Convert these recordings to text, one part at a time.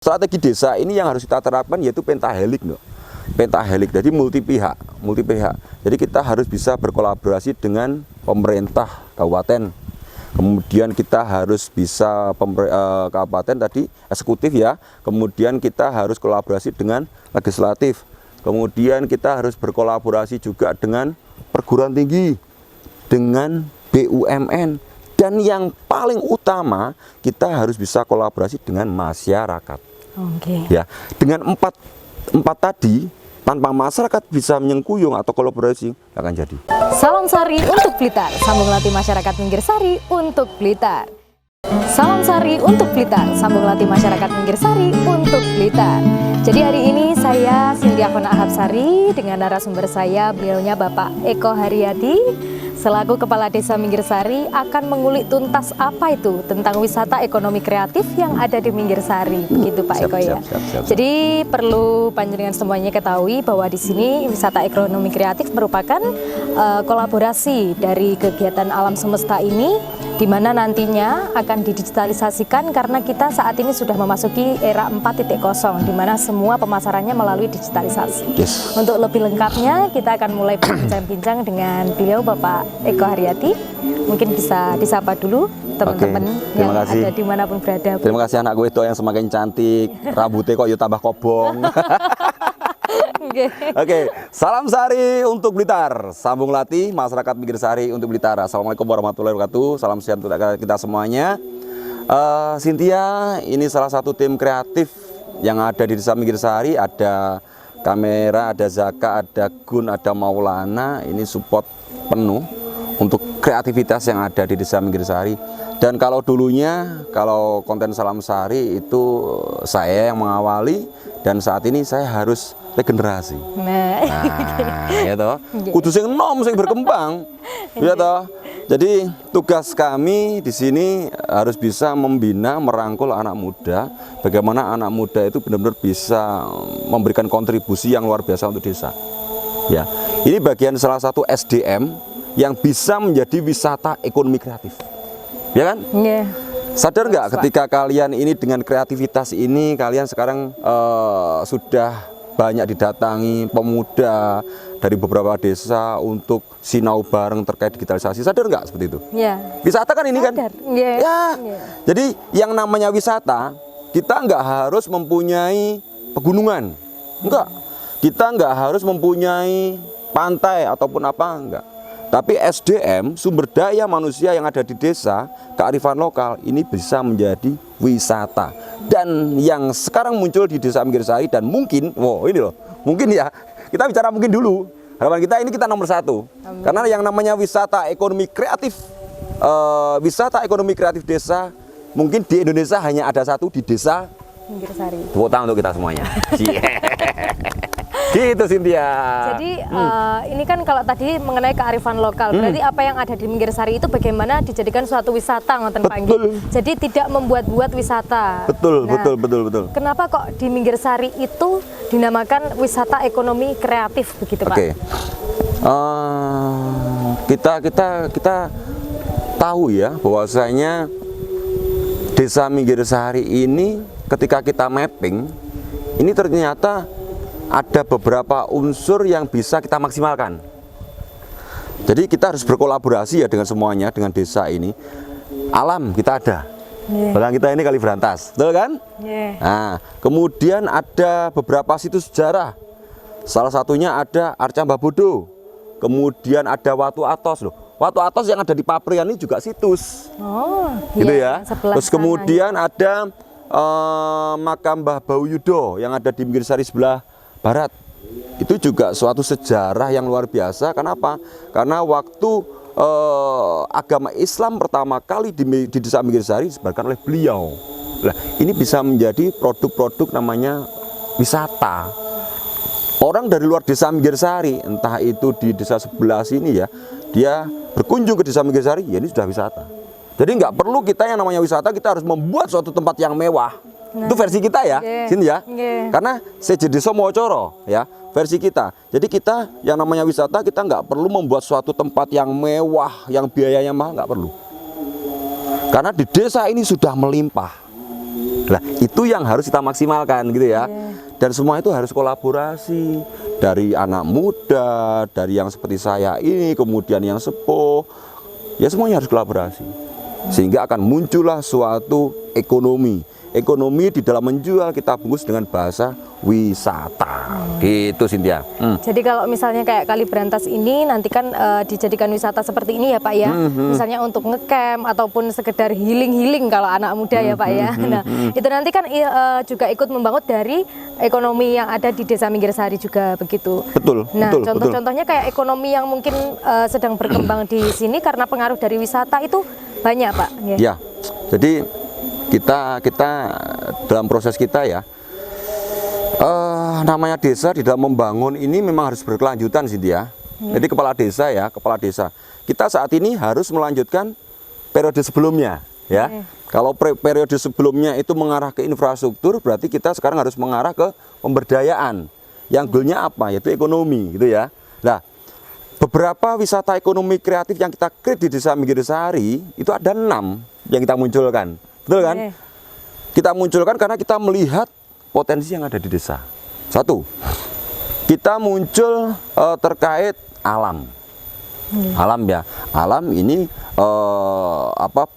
Strategi desa ini yang harus kita terapkan yaitu pentahelik, loh. Pentahelik, jadi multi pihak. Jadi kita harus bisa berkolaborasi dengan pemerintah kabupaten. Kemudian kita harus bisa kabupaten tadi eksekutif ya. Kemudian kita harus kolaborasi dengan legislatif. Kemudian kita harus berkolaborasi juga dengan perguruan tinggi, dengan BUMN. Dan yang paling utama, kita harus bisa kolaborasi dengan masyarakat. Oke. Ya, dengan empat tadi, tanpa masyarakat bisa menyengkuyung atau kolaborasi, nggak akan jadi. Salam Sari untuk Blitar, sambung latih masyarakat Minggir Sari untuk Blitar. Salam Sari untuk Blitar, sambung latih masyarakat Minggir Sari untuk Blitar. Jadi hari ini saya Cynthia Khona Ahapsari dengan narasumber saya, beliaunya Bapak Eko Haryadi selaku Kepala Desa Minggir Sari akan mengulik tuntas apa itu tentang wisata ekonomi kreatif yang ada di Minggir Sari, begitu Pak Eko ya. Siap. Jadi perlu panjenengan semuanya ketahui bahwa di sini wisata ekonomi kreatif merupakan kolaborasi dari kegiatan alam semesta ini, di mana nantinya akan didigitalisasikan karena kita saat ini sudah memasuki era 4.0, di mana semua pemasarannya melalui digitalisasi. Yes. Untuk lebih lengkapnya kita akan mulai berbincang-bincang dengan beliau Bapak Eko Haryadi. Mungkin bisa disapa dulu teman-teman yang ada dimanapun berada. Terima kasih anak gue itu yang semakin cantik, rambutnya kok yuk tambah kobong. Oke, salam Sari untuk Blitar, sambung latih masyarakat Minggir Sari untuk Blitar. Assalamualaikum warahmatullahi wabarakatuh, salam sehat untuk kita semuanya. Cynthia, ini salah satu tim kreatif yang ada di Desa Minggir Sari. Ada kamera, ada Zaka, ada Gun, ada Maulana. Ini support penuh untuk kreativitas yang ada di Desa Minggir Sari. Dan kalau dulunya, kalau konten Salam Sari itu saya yang mengawali, dan saat ini saya harus regenerasi. Nah, ya toh. Kudu sing enom sing berkembang. Ya toh. Jadi tugas kami di sini harus bisa membina, merangkul anak muda, bagaimana anak muda itu benar-benar bisa memberikan kontribusi yang luar biasa untuk desa. Ya. Ini bagian salah satu SDM yang bisa menjadi wisata ekonomi kreatif. Ya kan? Yeah. Sadar nggak ketika kalian ini dengan kreativitas ini, kalian sekarang sudah banyak didatangi pemuda dari beberapa desa untuk sinau bareng terkait digitalisasi. Sadar nggak seperti itu? Yeah. Wisata kan ini Sadar. kan? Yeah. Ya. Yeah. Jadi yang namanya wisata, kita nggak harus mempunyai pegunungan. Enggak. Kita nggak harus mempunyai pantai ataupun apa, enggak. Tapi SDM, sumber daya manusia yang ada di desa, kearifan lokal, ini bisa menjadi wisata. Dan yang sekarang muncul di Desa Minggir Sari, dan mungkin, wow ini loh, mungkin ya, kita bicara mungkin dulu. Harapan kita ini kita nomor 1. Amin. Karena yang namanya wisata ekonomi kreatif desa, mungkin di Indonesia hanya ada 1 di Desa Minggir Sari. Tepuk tangan untuk kita semuanya. Gitu Cynthia. Jadi ini kan kalau tadi mengenai kearifan lokal, berarti apa yang ada di Minggir Sari itu bagaimana dijadikan suatu wisata, ngoten panggil. Jadi tidak membuat-buat wisata. Betul. Kenapa kok di Minggir Sari itu dinamakan wisata ekonomi kreatif begitu, Pak? Oke. Kita tahu ya bahwasanya Desa Minggir Sari ini ketika kita mapping, ini ternyata ada beberapa unsur yang bisa kita maksimalkan. Jadi kita harus berkolaborasi ya dengan semuanya, dengan desa ini. Alam kita ada, belakang kita ini Kali Berantas, betul kan? Nah, kemudian ada beberapa situs sejarah. Salah satunya ada Arca Mbah Bodo. Kemudian ada Watu Atos loh. Watu Atos yang ada di Paprian ini juga situs. Oh, gitu ya. Terus sana. kemudian ada makam Mbah Bau Yudo yang ada di Minggir Sari sebelah barat. Itu juga suatu sejarah yang luar biasa. Kenapa? Karena waktu agama Islam pertama kali di Desa Minggir Sari disebarkan oleh beliau. Nah, ini bisa menjadi produk-produk namanya wisata. Orang dari luar Desa Minggir Sari, entah itu di desa sebelah sini ya, dia berkunjung ke Desa Minggir Sari, ya ini sudah wisata. Jadi nggak perlu kita yang namanya wisata, kita harus membuat suatu tempat yang mewah. Nah, itu versi kita ya, sini ya. Karena sejedeso mocoro ya, versi kita. Jadi kita yang namanya wisata, kita nggak perlu membuat suatu tempat yang mewah, yang biayanya mahal, nggak perlu. Karena di desa ini sudah melimpah. Nah, itu yang harus kita maksimalkan gitu ya. Dan semua itu harus kolaborasi dari anak muda, dari yang seperti saya ini, kemudian yang sepuh. Ya semuanya harus kolaborasi. Sehingga akan muncullah suatu ekonomi. Ekonomi di dalam menjual kita bungkus dengan bahasa wisata. Gitu Cynthia. Jadi kalau misalnya kayak Kali Brantas ini nanti kan dijadikan wisata seperti ini ya Pak ya. Misalnya untuk ngecamp ataupun sekedar healing-healing kalau anak muda ya Pak ya. Nah, itu nanti kan juga ikut membangun dari ekonomi yang ada di Desa Minggirsari juga begitu. Betul. Nah, betul, contoh-contohnya kayak ekonomi yang mungkin sedang berkembang di sini karena pengaruh dari wisata itu banyak Pak. Ya. Jadi kita dalam proses kita ya, namanya desa di dalam membangun ini memang harus berkelanjutan sih dia. Jadi kepala desa kita saat ini harus melanjutkan periode sebelumnya ya. Kalau periode sebelumnya itu mengarah ke infrastruktur, berarti kita sekarang harus mengarah ke pemberdayaan yang goalnya apa, yaitu ekonomi gitu ya. Nah, beberapa wisata ekonomi kreatif yang kita create di Desa Minggirsari itu ada 6 yang kita munculkan. Betul kan? Kita munculkan karena kita melihat potensi yang ada di desa. Satu, kita muncul terkait alam. Alam ya. Alam ini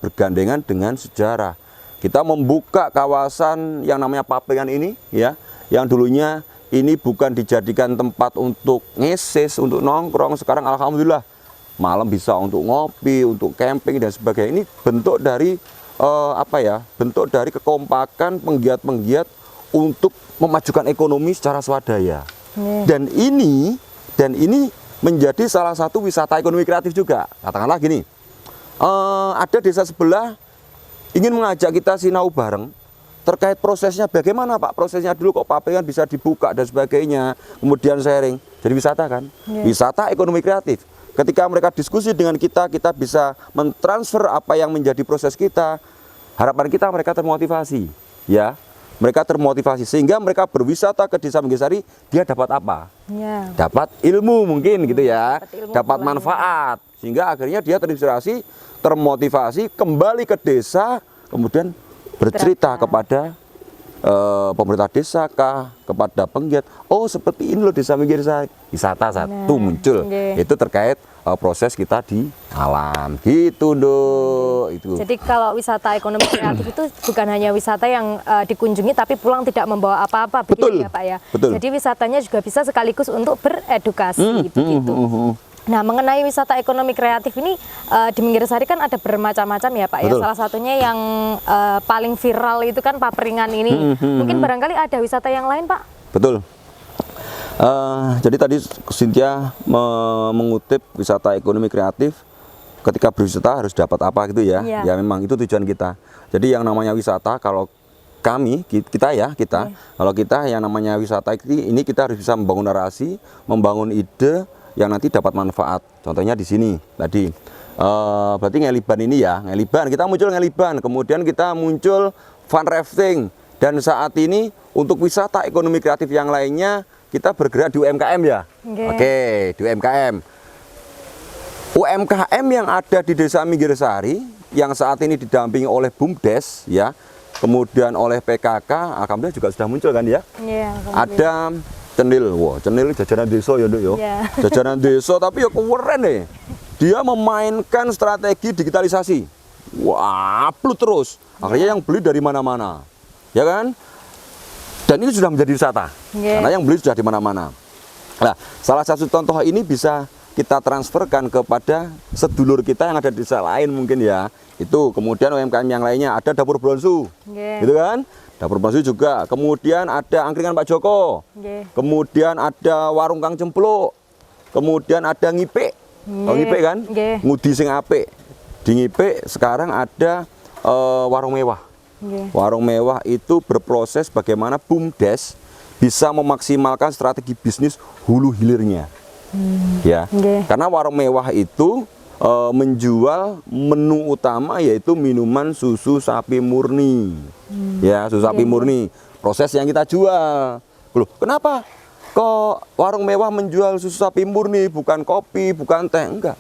bergandengan dengan sejarah. Kita membuka kawasan yang namanya Papringan ini ya, yang dulunya ini bukan dijadikan tempat untuk ngeses, untuk nongkrong. Sekarang alhamdulillah malam bisa untuk ngopi, untuk camping dan sebagainya. Ini bentuk dari bentuk dari kekompakan penggiat-penggiat untuk memajukan ekonomi secara swadaya. Dan ini menjadi salah satu wisata ekonomi kreatif juga. Katakanlah gini, ada desa sebelah ingin mengajak kita sinau bareng terkait prosesnya, bagaimana Pak prosesnya dulu kok Papringan bisa dibuka dan sebagainya, kemudian sharing, jadi wisata kan, wisata ekonomi kreatif. Ketika mereka diskusi dengan kita bisa mentransfer apa yang menjadi proses kita. Harapan kita mereka termotivasi, ya. Mereka termotivasi sehingga mereka berwisata ke Desa Minggirsari, dia dapat apa? Dapat ilmu mungkin gitu ya, dapat manfaat. Sehingga akhirnya dia terinspirasi, termotivasi, kembali ke desa, kemudian bercerita kepada pemerintah desa kah, kepada penggiat, oh seperti ini loh Desa Minggirsari, wisata satu muncul. Itu terkait proses kita di alam gitu Dok. Itu. Jadi kalau wisata ekonomi kreatif itu bukan hanya wisata yang dikunjungi tapi pulang tidak membawa apa-apa begitu ya Pak ya. Betul. Jadi wisatanya juga bisa sekaligus untuk beredukasi begitu. Nah, mengenai wisata ekonomi kreatif ini di Minggirsari kan ada bermacam-macam ya Pak ya. Salah satunya yang paling viral itu kan Papringan ini. Mungkin barangkali ada wisata yang lain Pak? Betul. Jadi tadi Cynthia mengutip wisata ekonomi kreatif, ketika berwisata harus dapat apa gitu ya. Ya memang itu tujuan kita. Jadi yang namanya wisata, kalau kita kalau kita yang namanya wisata ini kita harus bisa membangun narasi, membangun ide yang nanti dapat manfaat. Contohnya di sini tadi, berarti Ngeliban ini ya, kita muncul Ngeliban, kemudian kita muncul fun rafting, dan saat ini untuk wisata ekonomi kreatif yang lainnya kita bergerak di UMKM ya. Oke, di UMKM. UMKM yang ada di Desa Minggirsari yang saat ini didampingi oleh BUMDes ya, kemudian oleh PKK, alhamdulillah juga sudah muncul kan ya. Ada cenil, cenil jajanan desa ya Dok ya. Jajanan desa tapi ya keren nih. Dia memainkan strategi digitalisasi. Wah, upload terus. Akhirnya yang beli dari mana-mana. Ya kan? Dan ini sudah menjadi wisata. Karena yang beli sudah di mana-mana. Nah, salah satu contoh ini bisa kita transferkan kepada sedulur kita yang ada di desa lain mungkin ya. Itu kemudian UMKM yang lainnya ada dapur bronsu. Gitu kan? Dapur bronsu juga. Kemudian ada angkringan Pak Joko. Kemudian ada warung Kang Cempluk. Kemudian ada ngipik. Oh, ngipik kan? Ngudi sing apik. Di ngipik sekarang ada warung mewah. Warung mewah itu berproses bagaimana BUMDes bisa memaksimalkan strategi bisnis hulu hilirnya. Ya. Karena warung mewah itu menjual menu utama yaitu minuman susu sapi murni. Ya, susu sapi murni. Proses yang kita jual. Loh, kenapa kok warung mewah menjual susu sapi murni, bukan kopi, bukan teh? Enggak.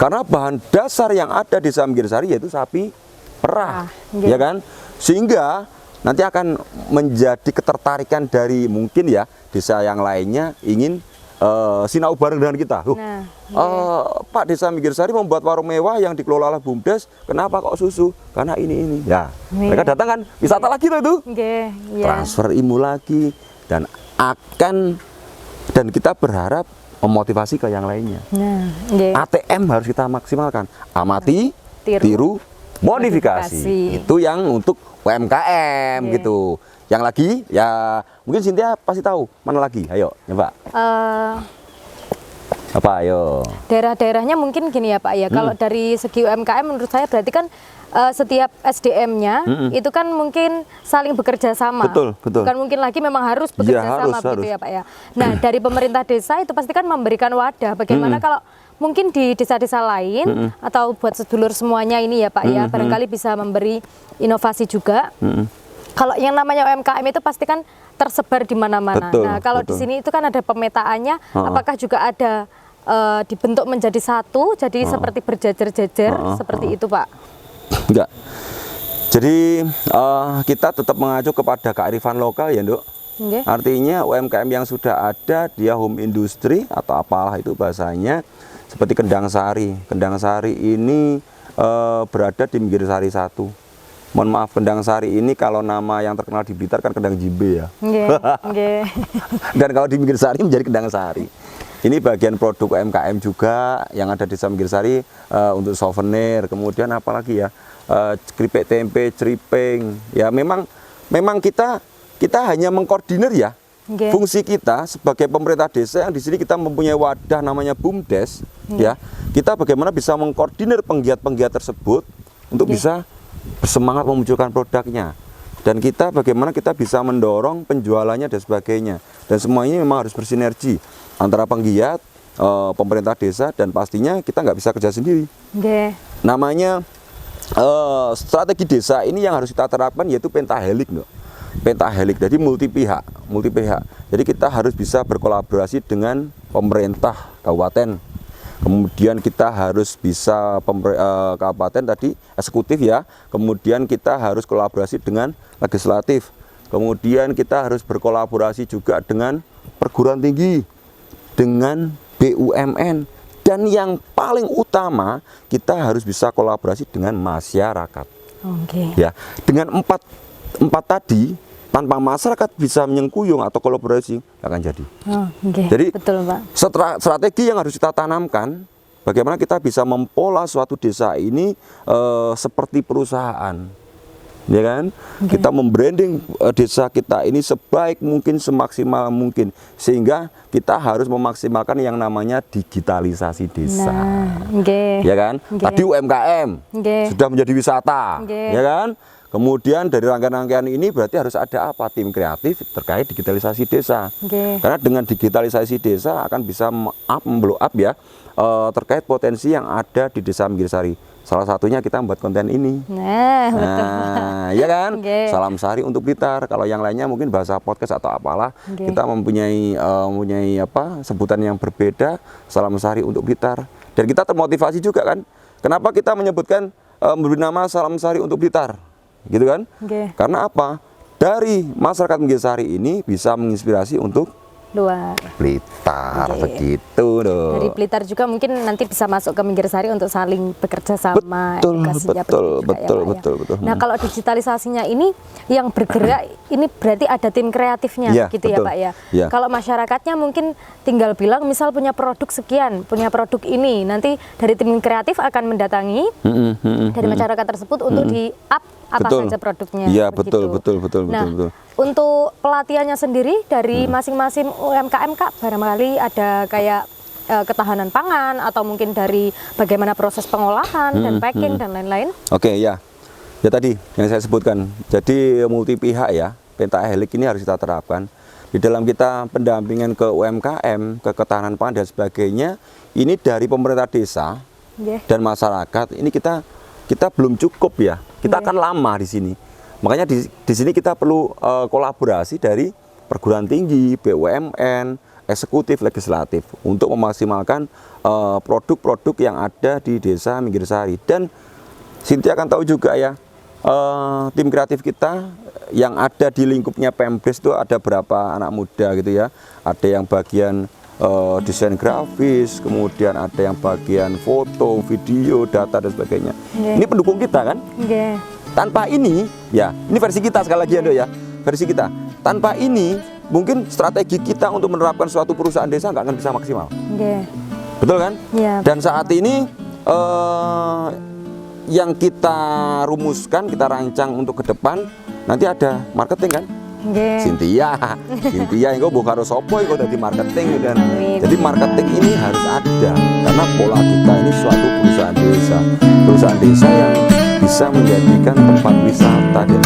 Karena bahan dasar yang ada di Desa Minggirsari yaitu sapi perah. Ya kan? Sehingga nanti akan menjadi ketertarikan dari mungkin ya desa yang lainnya ingin sinau bareng dengan kita. Nah, Pak Desa Minggirsari membuat warung mewah yang dikelola oleh BUMDes. Kenapa kok susu? Karena ini. Ya, mereka datang kan wisata lagi tuh itu. Transfer ilmu lagi dan kita berharap memotivasi ke yang lainnya. ATM harus kita maksimalkan. Amati, tiru, modifikasi. Itu yang untuk UMKM gitu. Yang lagi ya mungkin Cynthia pasti tahu mana lagi. Ayo coba. Apa ayo? Daerah-daerahnya mungkin gini ya Pak ya. Kalau dari segi UMKM menurut saya berarti kan setiap SDM-nya itu kan mungkin saling bekerja sama. Betul. Bukan mungkin lagi memang harus bekerja sama gitu ya Pak ya. Nah, dari pemerintah desa itu pasti kan memberikan wadah. Bagaimana kalau mungkin di desa-desa lain atau buat sedulur semuanya ini ya Pak ya, barangkali bisa memberi inovasi juga. Kalau yang namanya UMKM itu pasti kan tersebar di mana-mana. Nah, kalau di sini itu kan ada pemetaannya, apakah juga ada dibentuk menjadi satu, jadi seperti berjajar-jajar seperti itu Pak? Enggak. Jadi kita tetap mengacu kepada kearifan lokal ya, Nduk. Artinya UMKM yang sudah ada, dia home industry atau apalah itu bahasanya, seperti Kendang Sari. Kendang Sari ini berada di Minggirsari 1. Mohon maaf, Kendang Sari ini kalau nama yang terkenal di Blitar kan Kendang Jimbe ya. Dan kalau di Minggirsari menjadi Kendang Sari. Ini bagian produk UMKM juga yang ada di desa Minggirsari untuk souvenir. Kemudian apalagi ya, keripik tempe, ceriping. Ya memang kita hanya mengkoordinir ya. Fungsi kita sebagai pemerintah desa yang di sini kita mempunyai wadah namanya BUMDes. Ya, kita bagaimana bisa mengkoordinir penggiat-penggiat tersebut untuk bisa bersemangat memunculkan produknya, dan kita bagaimana kita bisa mendorong penjualannya dan sebagainya, dan semuanya memang harus bersinergi antara penggiat, pemerintah desa, dan pastinya kita nggak bisa kerja sendiri. Namanya strategi desa ini yang harus kita terapkan yaitu pentahelik, pentahelik, jadi multi pihak. Jadi kita harus bisa berkolaborasi dengan pemerintah kabupaten. Kemudian kita harus bisa kabupaten tadi eksekutif ya. Kemudian kita harus kolaborasi dengan legislatif. Kemudian kita harus berkolaborasi juga dengan perguruan tinggi, dengan BUMN, dan yang paling utama kita harus bisa kolaborasi dengan masyarakat. Ya, dengan empat tadi, tanpa masyarakat bisa menyengkuyung atau kolaborasi, nggak akan jadi. Jadi betul, Pak. Strategi yang harus kita tanamkan, bagaimana kita bisa mempola suatu desa ini seperti perusahaan, ya kan? Kita membranding desa kita ini sebaik mungkin, semaksimal mungkin, sehingga kita harus memaksimalkan yang namanya digitalisasi desa, ya kan? Tadi UMKM sudah menjadi wisata, ya kan? Kemudian dari rangkaian-rangkaian ini berarti harus ada apa? Tim kreatif terkait digitalisasi desa. Karena dengan digitalisasi desa akan bisa blow up ya terkait potensi yang ada di Desa Minggirsari. Salah satunya kita membuat konten ini. Nah, ya kan? Salam Sari untuk Blitar. Kalau yang lainnya mungkin bahasa podcast atau apalah, kita mempunyai apa? Sebutan yang berbeda. Salam Sari untuk Blitar. Dan kita termotivasi juga kan? Kenapa kita menyebutkan memberi nama Salam Sari untuk Blitar? Gitu kan? Karena apa? Dari masyarakat Minggirsari ini bisa menginspirasi untuk luar Blitar, begitu dong. Dari Blitar juga mungkin nanti bisa masuk ke Minggirsari untuk saling bekerja sama. Betul. Nah, kalau digitalisasinya ini yang bergerak ini berarti ada tim kreatifnya, gitu ya Pak ya. Kalau masyarakatnya mungkin tinggal bilang misal punya produk sekian, punya produk ini, nanti dari tim kreatif akan mendatangi dari masyarakat tersebut untuk di-up apa saja produknya. Iya, betul. Nah, untuk pelatihannya sendiri dari masing-masing UMKM Kak, barangkali ada kayak ketahanan pangan atau mungkin dari bagaimana proses pengolahan dan packing dan lain-lain. Ya tadi yang saya sebutkan, jadi multi pihak ya, pentahelik ini harus kita terapkan di dalam kita pendampingan ke UMKM, ke ketahanan pangan dan sebagainya. Ini dari pemerintah desa dan masyarakat ini kita belum cukup ya, kita akan lama di sini. Makanya di sini kita perlu kolaborasi dari perguruan tinggi, BUMN, eksekutif, legislatif untuk memaksimalkan produk-produk yang ada di Desa Minggirsari. Dan Cynthia akan tahu juga ya, tim kreatif kita yang ada di lingkupnya Pemdes itu ada berapa anak muda gitu ya. Ada yang bagian desain grafis, kemudian ada yang bagian foto, video, data dan sebagainya. Ini pendukung kita kan? Tanpa ini, ya ini versi kita sekali lagi ya Dok ya, versi kita. Tanpa ini mungkin strategi kita untuk menerapkan suatu perusahaan desa nggak akan bisa maksimal. Betul kan? Dan saat ini yang kita rumuskan, kita rancang untuk ke depan, nanti ada marketing kan? Cynthia itu bukan sopo itu dari marketing dan jadi marketing ini harus ada karena pola kita ini suatu perusahaan desa yang bisa menjadikan tempat wisata dan